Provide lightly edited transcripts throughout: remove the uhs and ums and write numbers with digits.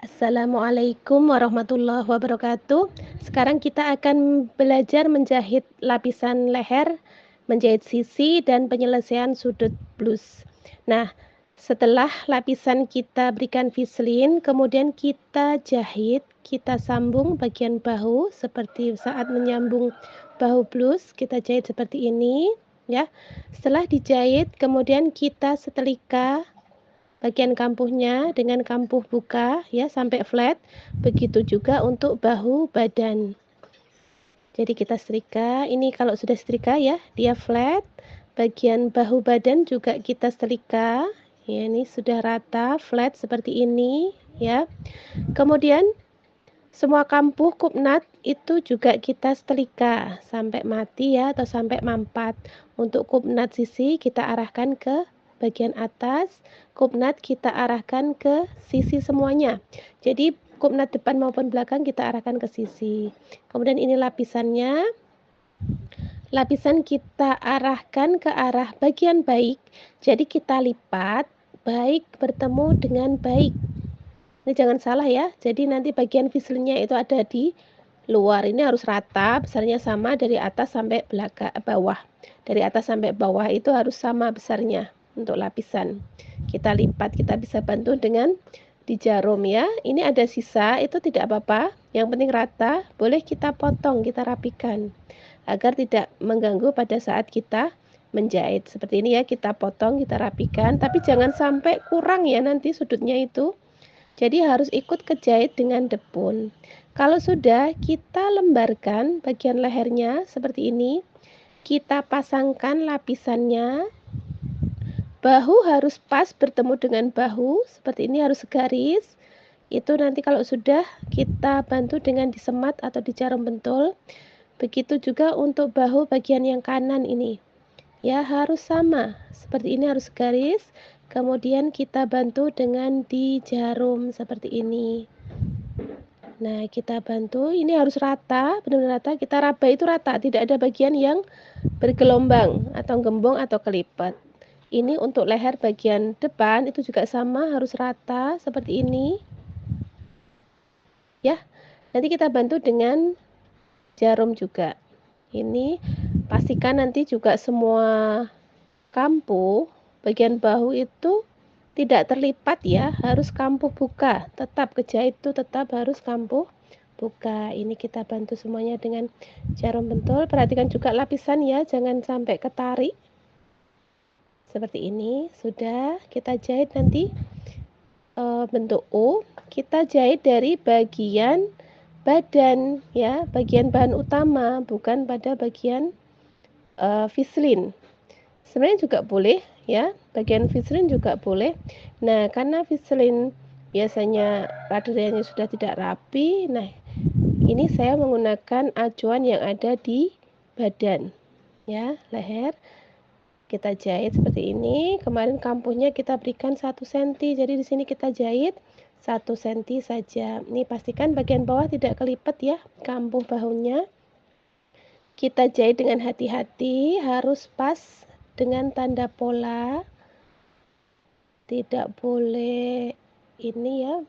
Assalamualaikum warahmatullahi wabarakatuh. Sekarang kita akan belajar menjahit lapisan leher, menjahit sisi, dan penyelesaian sudut blus. Nah, setelah lapisan kita berikan Vaseline, kemudian kita jahit, kita sambung bagian bahu seperti saat menyambung bahu blus, kita jahit seperti ini, ya. Setelah dijahit, kemudian kita setrika bagian kampuhnya dengan kampuh buka ya sampai flat, begitu juga untuk bahu badan. Jadi kita setrika, ini kalau sudah setrika ya, dia flat, bagian bahu badan juga kita setrika, ya ini sudah rata, flat seperti ini ya. Kemudian semua kampuh kupnat itu juga kita setrika sampai mati ya atau sampai mampat. Untuk kupnat sisi kita arahkan ke bagian atas, kupnat kita arahkan ke sisi semuanya. Jadi kupnat depan maupun belakang kita arahkan ke sisi. Kemudian ini lapisannya. Lapisan kita arahkan ke arah bagian baik. Jadi kita lipat baik bertemu dengan baik. Ini jangan salah ya. Jadi nanti bagian Vaseline-nya itu ada di luar. Ini harus rata, besarnya sama dari atas sampai bawah. Dari atas sampai bawah itu harus sama besarnya untuk lapisan. Kita lipat, kita bisa bantu dengan di jarum ya. Ini ada sisa, itu tidak apa-apa. Yang penting rata, boleh kita potong, kita rapikan agar tidak mengganggu pada saat kita menjahit. Seperti ini ya, kita potong, kita rapikan, tapi jangan sampai kurang ya nanti sudutnya itu. Jadi harus ikut kejahit dengan depun. Kalau sudah, kita lembarkan bagian lehernya seperti ini. Kita pasangkan lapisannya. Bahu harus pas bertemu dengan bahu, seperti ini harus segaris. Itu nanti kalau sudah kita bantu dengan disemat atau di jarum pentul. Begitu juga untuk bahu bagian yang kanan ini. Ya, harus sama. Seperti ini harus garis. Kemudian kita bantu dengan di jarum seperti ini. Nah, kita bantu. Ini harus rata, benar-benar rata. Kita raba itu rata, tidak ada bagian yang bergelombang atau gembung atau kelipat. Ini untuk leher bagian depan itu juga sama, harus rata seperti ini. Ya, nanti kita bantu dengan jarum juga. Ini pastikan nanti juga semua kampuh bagian bahu itu tidak terlipat ya, harus kampuh buka. Tetap kejahit itu tetap harus kampuh buka. Ini kita bantu semuanya dengan jarum pentul. Perhatikan juga lapisan ya, jangan sampai ketarik. Seperti ini, sudah kita jahit nanti bentuk U. Kita jahit dari bagian badan ya, bagian bahan utama, bukan pada bagian Vaseline. Sebenarnya juga boleh ya, bagian Vaseline juga boleh. Nah, karena Vaseline biasanya radernya sudah tidak rapi, nah ini saya menggunakan acuan yang ada di badan ya, leher. Kita jahit seperti ini. Kemarin kampuhnya kita berikan 1 cm, jadi di sini kita jahit 1 cm saja. Ini pastikan bagian bawah tidak kelipat ya, kampuh bahunya. Kita jahit dengan hati-hati, harus pas dengan tanda pola. Tidak boleh ini ya,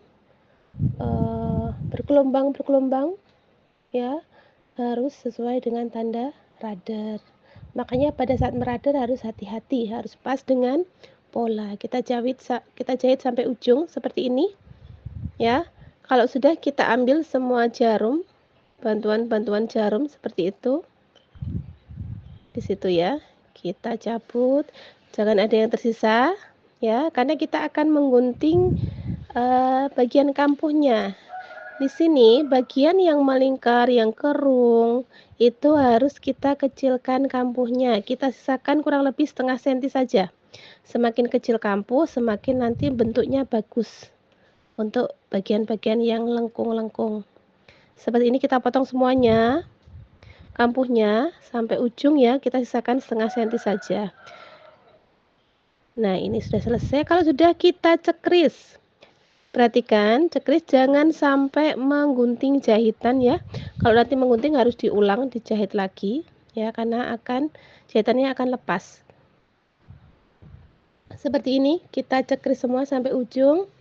bergelombang-bergelombang ya, harus sesuai dengan tanda radar. Makanya pada saat meradar harus hati-hati, harus pas dengan pola. Kita jahit sampai ujung seperti ini ya. Kalau sudah kita ambil semua jarum, bantuan-bantuan jarum seperti itu. Di situ ya. Kita cabut, jangan ada yang tersisa ya, karena kita akan menggunting bagian kampuhnya. Di sini bagian yang melingkar, yang kerung, itu harus kita kecilkan kampuhnya. Kita sisakan kurang lebih setengah senti saja. Semakin kecil kampuh, semakin nanti bentuknya bagus. Untuk bagian-bagian yang lengkung-lengkung. Seperti ini kita potong semuanya. Kampuhnya sampai ujung ya, kita sisakan setengah senti saja. Nah, ini sudah selesai. Kalau sudah kita cekris. Perhatikan, cekris jangan sampai menggunting jahitan ya. Kalau nanti menggunting harus diulang, dijahit lagi ya, karena jahitannya akan lepas. Seperti ini, kita cekris semua sampai ujung.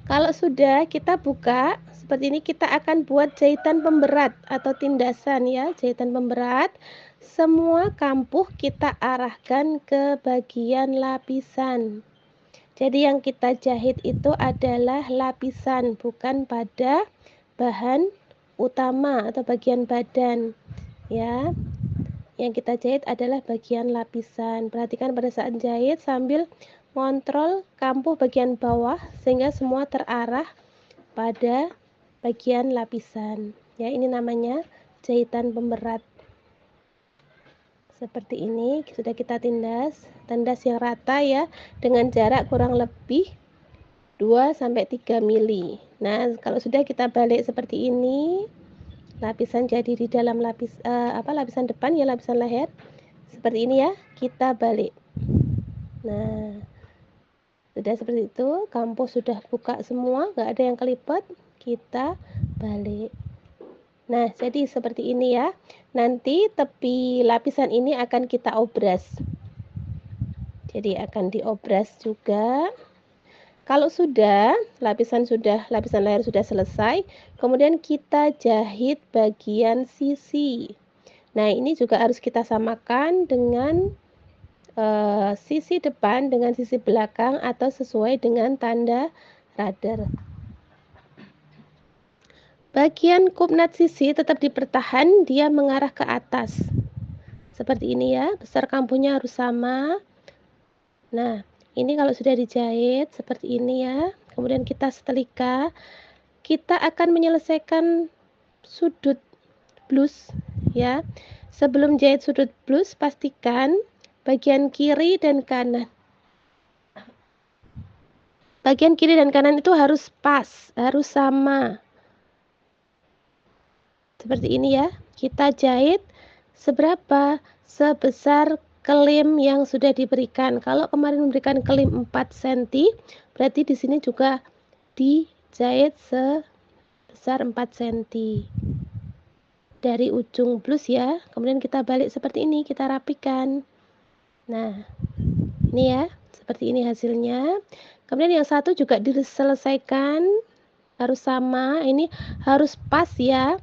Kalau sudah kita buka, seperti ini kita akan buat jahitan pemberat atau tindasan ya, jahitan pemberat. Semua kampuh kita arahkan ke bagian lapisan. Jadi yang kita jahit itu adalah lapisan, bukan pada bahan utama atau bagian badan ya. Yang kita jahit adalah bagian lapisan. Perhatikan pada saat jahit sambil ngontrol kampuh bagian bawah sehingga semua terarah pada bagian lapisan. Ya, ini namanya jahitan pemberat. Seperti ini sudah kita tandas yang rata ya, dengan jarak kurang lebih 2 sampai 3 mili. Nah, kalau sudah kita balik seperti ini, lapisan jadi di dalam lapisan depan ya, lapisan leher. Seperti ini ya, kita balik. Nah, sudah seperti itu, kampuh sudah buka semua, nggak ada yang kelipet, kita balik. Nah, jadi seperti ini ya. Nanti tepi lapisan ini akan kita obras. Jadi akan diobras juga. Kalau sudah, lapisan leher sudah selesai, kemudian kita jahit bagian sisi. Nah, ini juga harus kita samakan dengan sisi depan dengan sisi belakang atau sesuai dengan tanda rudder. Bagian kupnat sisi tetap dipertahan, dia mengarah ke atas. Seperti ini ya, besar kampuhnya harus sama. Nah, ini kalau sudah dijahit seperti ini ya, kemudian kita setrika, kita akan menyelesaikan sudut blus ya. Sebelum jahit sudut blus, pastikan bagian kiri dan kanan. Bagian kiri dan kanan itu harus pas, harus sama. Seperti ini ya, kita jahit seberapa? Sebesar kelim yang sudah diberikan. Kalau kemarin memberikan kelim 4 cm, berarti di sini juga dijahit sebesar 4 cm. Dari ujung blus ya, kemudian kita balik seperti ini, kita rapikan. Nah, ini ya, seperti ini hasilnya. Kemudian yang satu juga diselesaikan, harus sama, ini harus pas ya.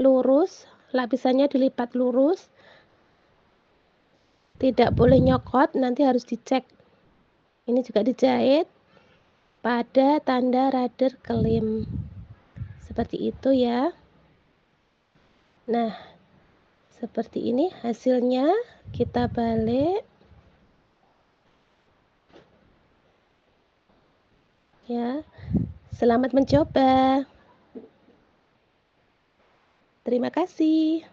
Lurus, lapisannya dilipat lurus, tidak boleh nyokot, nanti harus dicek. Ini juga dijahit pada tanda rudder kelim. Seperti itu ya. Nah, seperti ini hasilnya, kita balik. Ya, selamat mencoba. Terima kasih.